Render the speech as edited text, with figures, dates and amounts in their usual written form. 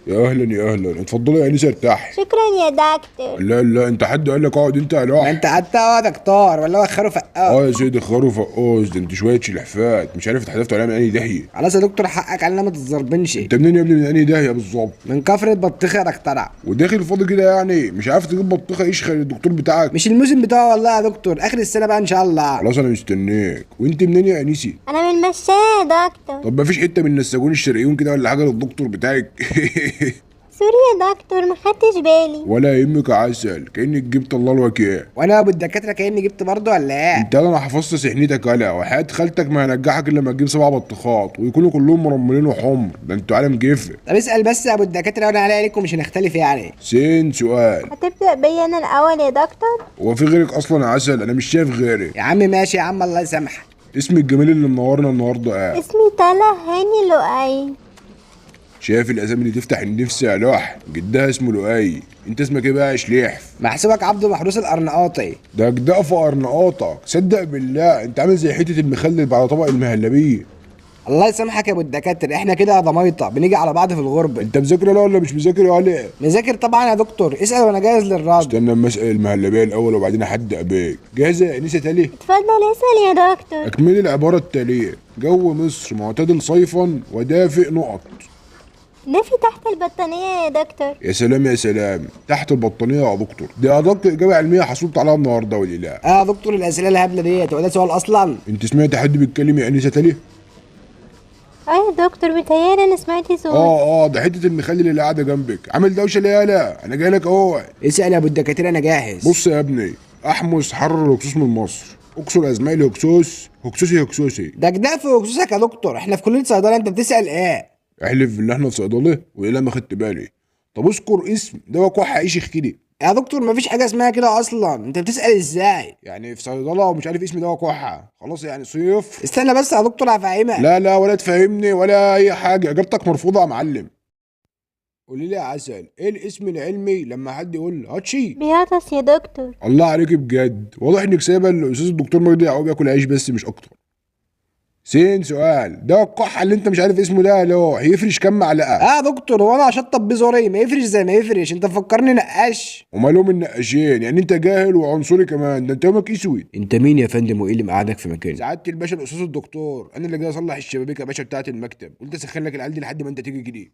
يا اهلا يا اهلا، اتفضلي يا انسه ارتاحي. شكرا يا دكتور. لا لا، انت حد قال لك اقعد انت يا ما لوح؟ انت قعدت يا دكتور ولا هو خروف اه فقاق؟ يا سيدي خروف فقوس، ده انت شويه شلحفات مش عارف اتحدفت عليها من انهي داهيه. خلاص يا دكتور حقك علينا ما تتزربنش. انت منين يا ابني، من انهي داهيه بالظبط؟ من كفر البطيخه يا دكتور. وداخل فاضي كده يعني مش عارف تجيب بطيخه يشخر الدكتور بتاعك؟ مش الموسم بتاعه والله يا دكتور، اخر السنه بقى ان شاء الله. خلاص انا مستنيك. وانت منين يا انيسي؟ انا من المشاية يا دكتور. طب ما فيش حته من النساجون الشرقيون كده ولا حاجه للدكتور بتاعك؟ سوري يا دكتور، ما خدتش بالي. ولا يهمك يا عسل، كانك جبت الله الوكيل. وانا ابو الدكاتره كاني جبت برضه ولا ايه؟ انت انا حفظت سحنتك يالا، وحياة خالتك ما هنجحك الا لما تجيب 7 بطيخات ويكونوا كلهم مرملين وحمر، ده انتوا عالم جف. طب اسال بس يا ابو الدكاتره وانا علي عليكم مش هنختلف يعني. سين سؤال. هتبدأ بيا انا الاول يا دكتور؟ هو في غيرك اصلا يا عسل؟ انا مش شايف غيرك. يا عم ماشي يا عم الله يسامحك. اسم الجميل اللي منورنا النهارده ايه؟ اسمي تلا هاني لؤي. شايف الاسامي اللي تفتح النفس يا لوح؟ جدها اسمه لؤي. انت اسمك ايه بقى يا شليحف؟ محسوبك عبده محروس الارنقاطي. ده جدها فقر نقاطك، صدق بالله انت عامل زي حته المخلل على طبق المهلبيه. الله يسامحك يا ابو الدكاتره، احنا كده يا ضمايطه بنيجي على بعض في الغربه. انت مذاكر لا ولا مش مذاكر يا علي؟ مذاكر طبعا يا دكتور، اسال وانا جاهز للرد. استنى اما اسال المهلبيه الاول وبعدين احد ابيك. جاهزه يا انسه تالي؟ اتفضل اسأل يا دكتور. اكملي العباره التاليه: جو مصر معتدل صيفا ودافئ نقط. نفي تحت البطانية يا دكتور. يا سلام يا سلام، تحت البطانيه يا دكتور، دي ادق اجابه علميه حصلت عليها النهارده ولا لا؟ اه يا دكتور الاسئله الهبله ديت وده سؤال اصلا؟ انت سمعت حد بيتكلم يا انسه تالي؟ اه يا دكتور، بيتهيألي انا سمعت صوت. ده حته المخلل اللي قاعده جنبك عامل دوشه ليه؟ يالا انا جاي لك اهو. اسال يا ابو الدكاتره انا جاهز. بص يا ابني، احمس حرر الهكسوس من مصر. اكسر يا زمايلي هكسوس، هكسوسي هكسوسي. ده جدع في هكسوسك يا دكتور، احنا في كليه صيدله انت بتسال ايه؟ احلف بالله احنا في صيدله والا ما خدت بالي. طب اذكر اسم دواء كحه عيشك كده. يا دكتور مفيش حاجه اسمها كده اصلا، انت بتسال ازاي؟ يعني في صيدله ومش عارف اسم دواء كحه، خلاص يعني صيف. استنى بس يا دكتور هفهمك. لا لا، ولا تفهمني ولا اي حاجه، اجابتك مرفوضه يا معلم. قولي لي يا عسل، ايه الاسم العلمي لما حد يقول هاتشي؟ بيعطس يا دكتور. الله عليك بجد، واضح انك سايبه الاستاذ الدكتور مجدي يعقوب ياكل عيش بس مش اكتر. سين سؤال: دواء الكحه اللي انت مش عارف اسمه ده لو هيفرش كام معلقه؟ اه يا دكتور هو انا هشطب بيه زوري ما يفرش زي ما يفرش، انت مفكرني نقاش؟ ومالهم النقاشين؟ يعني انت جاهل وعنصري كمان، ده انت يومك اسود. انت مين يا فندم وايه اللي مقعدك في مكاني؟ سعاده الباشا الاستاذ الدكتور، انا اللي جاي اصلح الشبابيك يا باشا بتاعه المكتب، قلت اسخن لك العيال دي لحد ما انت تيجي كده.